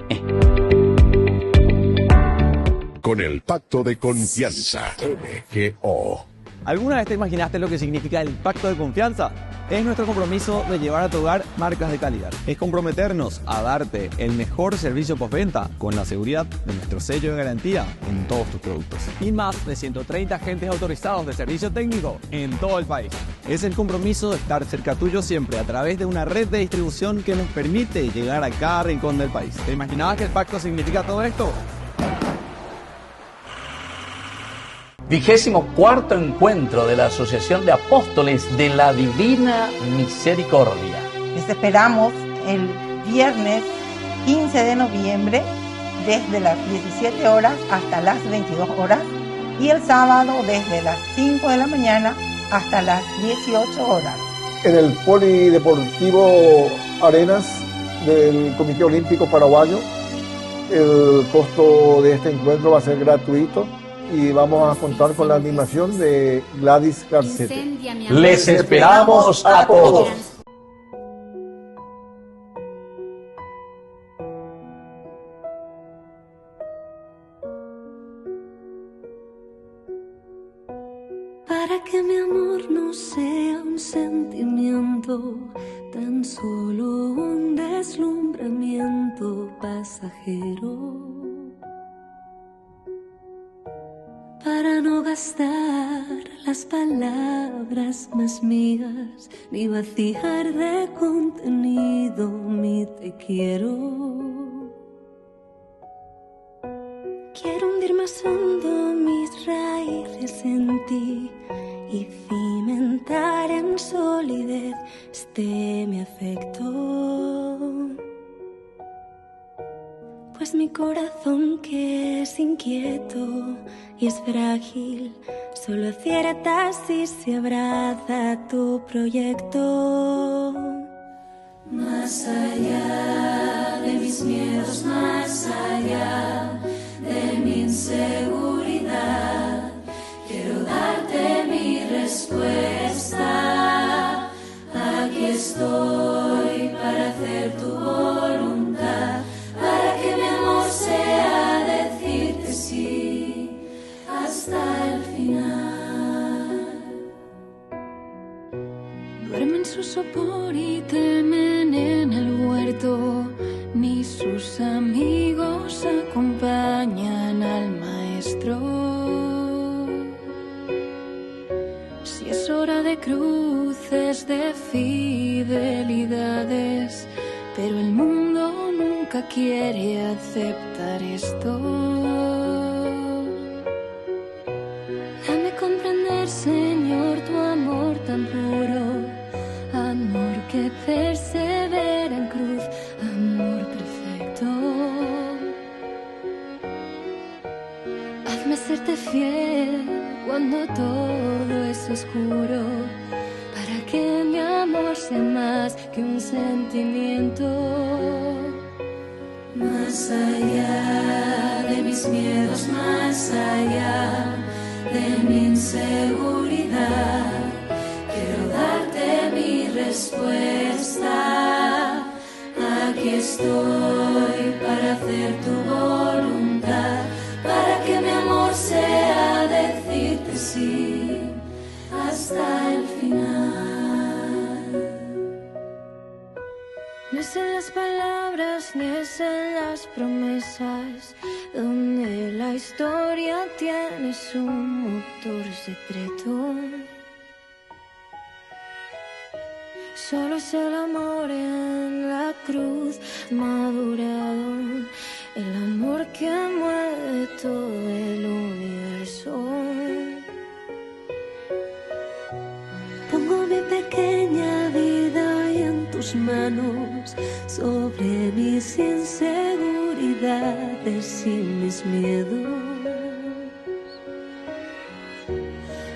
Con el pacto de confianza, MGO. ¿Alguna vez te imaginaste lo que significa el pacto de confianza? Es nuestro compromiso de llevar a tu hogar marcas de calidad. Es comprometernos a darte el mejor servicio postventa con la seguridad de nuestro sello de garantía en todos tus productos. Y más de 130 agentes autorizados de servicio técnico en todo el país. Es el compromiso de estar cerca tuyo siempre a través de una red de distribución que nos permite llegar a cada rincón del país. ¿Te imaginabas que el pacto significa todo esto? 24º encuentro de la Asociación de Apóstoles de la Divina Misericordia. Les esperamos el viernes 15 de noviembre desde las 17 horas hasta las 22 horas y el sábado desde las 5 de la mañana hasta las 18 horas. En el Polideportivo Arenas del Comité Olímpico Paraguayo, el costo de este encuentro va a ser gratuito. Y vamos a contar con la animación de Gladys Garcete. Les esperamos a todos. Para que mi amor no sea un sentimiento, tan solo un deslumbramiento pasajero. Para no gastar las palabras más mías, ni vaciar de contenido mi te quiero. Quiero hundir más hondo mis raíces en ti y cimentar en solidez este mi afecto. Pues es mi corazón que es inquieto y es frágil. Solo aciertas si se abraza tu proyecto. Más allá de mis miedos, más allá de mi inseguridad, quiero darte mi respuesta. Aquí estoy para hacer tu voluntad, para que mi amor sea decirte sí hasta el final. Duerme en su sopor y temen en el huerto, ni sus amigos acompañan al maestro. Si es hora de cruces, de fidelidades, pero el mundo nunca quiere aceptar esto. Dame comprender, Señor, tu amor tan puro, amor que persevera en cruz, amor perfecto. Hazme serte fiel cuando todo es oscuro, para que mi amor sea más que un sentimiento. Más allá de mis miedos, más allá de mi inseguridad, quiero darte mi respuesta. Aquí estoy para hacer tu voluntad, para que mi amor sea decirte sí hasta el final. No es en las palabras ni es en las promesas donde la historia tiene su motor secreto. Solo es el amor en la cruz madurado, el amor que mueve todo el universo. Pongo mi pequeña vida en tus manos, sobre mis inseguridades y mis miedos.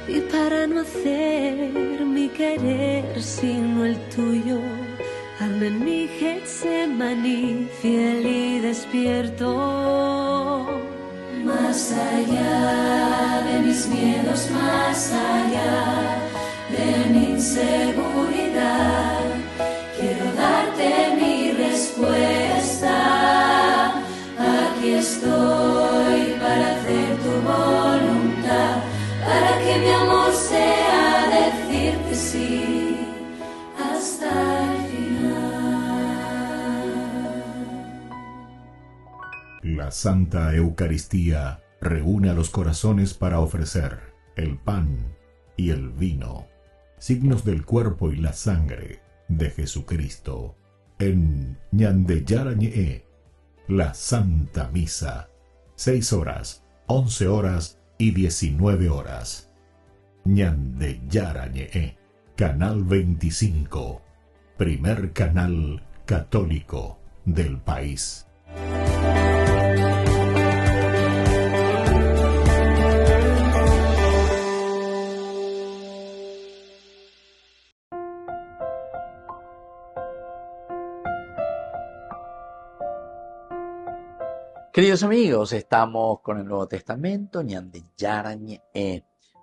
Y para no hacer mi querer sino el tuyo, hazme en mi Getsemaní fiel y despierto. Más allá de mis miedos, más allá de mi inseguridad, quiero darte mi respuesta. Aquí estoy para hacer tu voluntad, para que mi amor sea decirte sí hasta el final. La Santa Eucaristía reúne a los corazones para ofrecer el pan y el vino, signos del cuerpo y la sangre de Jesucristo. En Ñande Yarañe, la Santa Misa, 6 horas, 11 horas y 19 horas. Ñande Yarañe, Canal 25, primer canal católico del país. Queridos amigos, estamos con el Nuevo Testamento, Ñande Yarañe,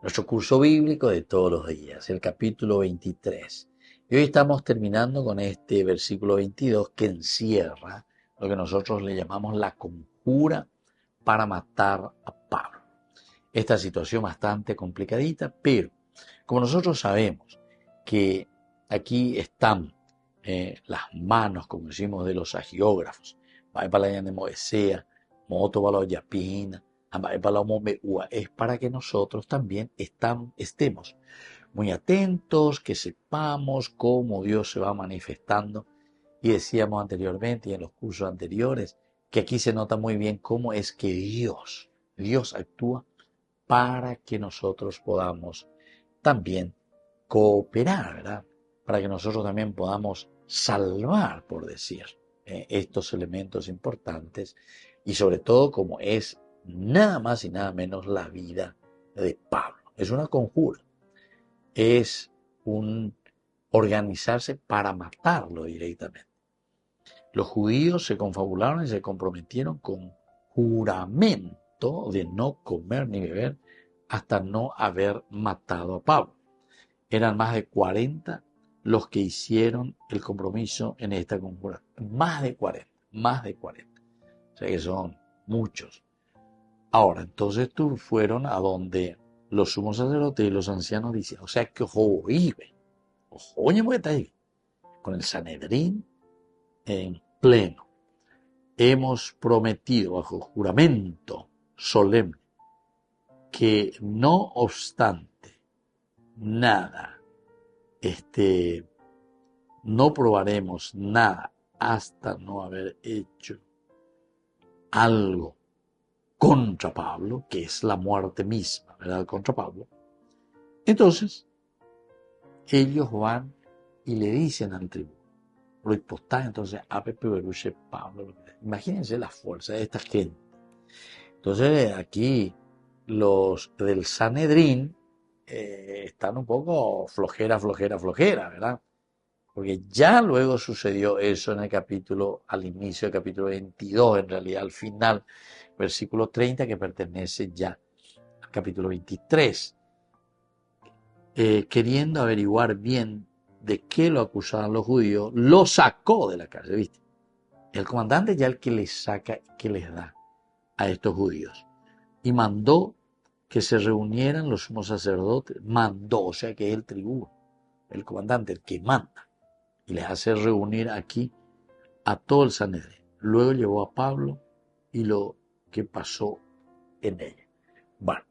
nuestro curso bíblico de todos los días, el capítulo 23. Y hoy estamos terminando con este versículo 22 que encierra lo que nosotros le llamamos la conjura para matar a Pablo. Esta situación bastante complicadita, pero como nosotros sabemos que aquí están las manos, como decimos, de los agiógrafos, de Moesea, Moto Yapina, es para que nosotros también estemos muy atentos, que sepamos cómo Dios se va manifestando. Y decíamos anteriormente y en los cursos anteriores que aquí se nota muy bien cómo es que Dios actúa para que nosotros podamos también cooperar, ¿verdad? Para que nosotros también podamos salvar, por decir, estos elementos importantes y sobre todo como es nada más y nada menos la vida de Pablo. Es una conjura, es un organizarse para matarlo directamente. Los judíos se confabularon y se comprometieron con juramento de no comer ni beber hasta no haber matado a Pablo. Eran más de 40 los que hicieron el compromiso en esta conjura. Más de 40. O sea que son muchos. Ahora, entonces fueron a donde los sumos sacerdotes y los ancianos decían, o sea que con el Sanedrín en pleno. Hemos prometido bajo juramento solemne que no obstante nada, no probaremos nada hasta no haber hecho algo contra Pablo, que es la muerte misma, ¿verdad? Contra Pablo. Entonces, ellos van y le dicen al tribuno, lo impostá entonces a Pepe Beruche Pablo. Imagínense la fuerza de esta gente. Entonces, aquí los del Sanedrín están un poco flojera, ¿verdad? Porque ya luego sucedió eso en el capítulo, al inicio del capítulo 22, en realidad al final, versículo 30, que pertenece ya al capítulo 23. Queriendo averiguar bien de qué lo acusaban los judíos, lo sacó de la cárcel, ¿viste? El comandante ya el que les saca, que les da a estos judíos. Y mandó que se reunieran los sumos sacerdotes, o sea que es el tribuno, el comandante, el que manda, y les hace reunir aquí a todo el Sanedrín. Luego llevó a Pablo y lo que pasó en ella. Bueno,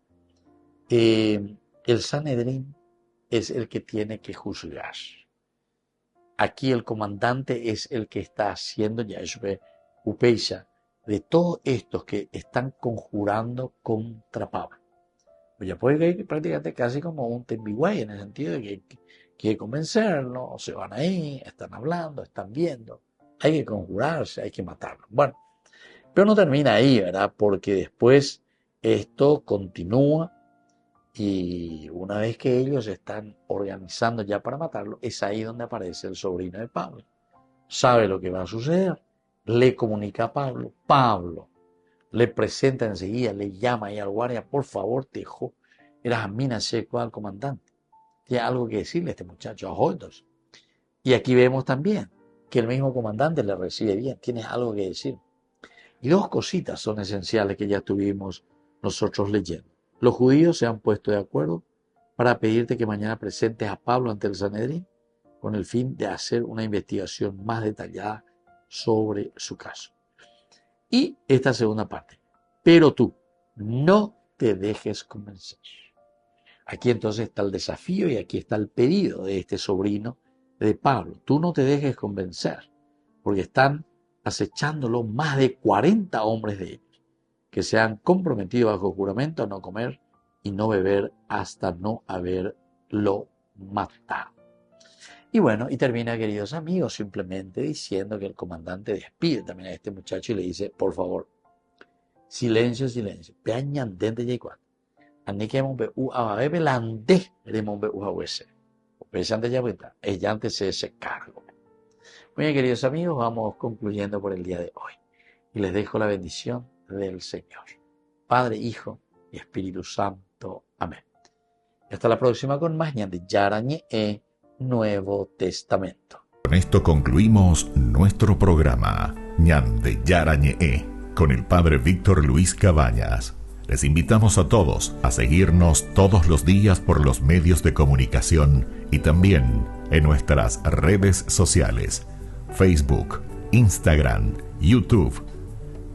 el Sanedrín es el que tiene que juzgar. Aquí el comandante es el que está haciendo ya eso, Upeixa, de todos estos que están conjurando contra Pablo. Pues ya puede ir prácticamente casi como un tembigüey, en el sentido de que quiere convencerlo, se van ahí, están hablando, están viendo. Hay que conjurarse, hay que matarlo. Bueno, pero no termina ahí, ¿verdad? Porque después esto continúa y una vez que ellos están organizando ya para matarlo, es ahí donde aparece el sobrino de Pablo. Sabe lo que va a suceder, le comunica a Pablo. Pablo le presenta enseguida, le llama ahí al guardia, por favor, te dejo, eras a mina seco al comandante. Tiene algo que decirle a este muchacho, a Holdos. Y aquí vemos también que el mismo comandante le recibe bien, tienes algo que decir. Y dos cositas son esenciales que ya estuvimos nosotros leyendo. Los judíos se han puesto de acuerdo para pedirte que mañana presentes a Pablo ante el Sanedrín con el fin de hacer una investigación más detallada sobre su caso. Y esta segunda parte, pero tú no te dejes convencer. Aquí entonces está el desafío y aquí está el pedido de este sobrino de Pablo. Tú no te dejes convencer, porque están acechándolo más de 40 hombres de ellos, que se han comprometido bajo juramento a no comer y no beber hasta no haberlo matado. Y bueno, y termina, queridos amigos, simplemente diciendo que el comandante despide también a este muchacho y le dice, por favor, silencio, silencio. Peañan dente y cuatro. Aniquemos be u ababe lande, remon be u awese. Pensante ya vuelta, ella antes ese cargo. Muy bien, queridos amigos, vamos concluyendo por el día de hoy. Y les dejo la bendición del Señor. Padre, Hijo y Espíritu Santo. Amén. Y hasta la próxima con más Ñande Yarañe Nuevo Testamento. Con esto concluimos nuestro programa Ñande Yarañe con el Padre Víctor Luis Cabañas. Les invitamos a todos a seguirnos todos los días por los medios de comunicación y también en nuestras redes sociales, Facebook, Instagram, YouTube.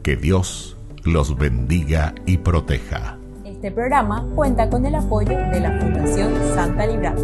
Que Dios los bendiga y proteja. Este programa cuenta con el apoyo de la Fundación Santa Librada.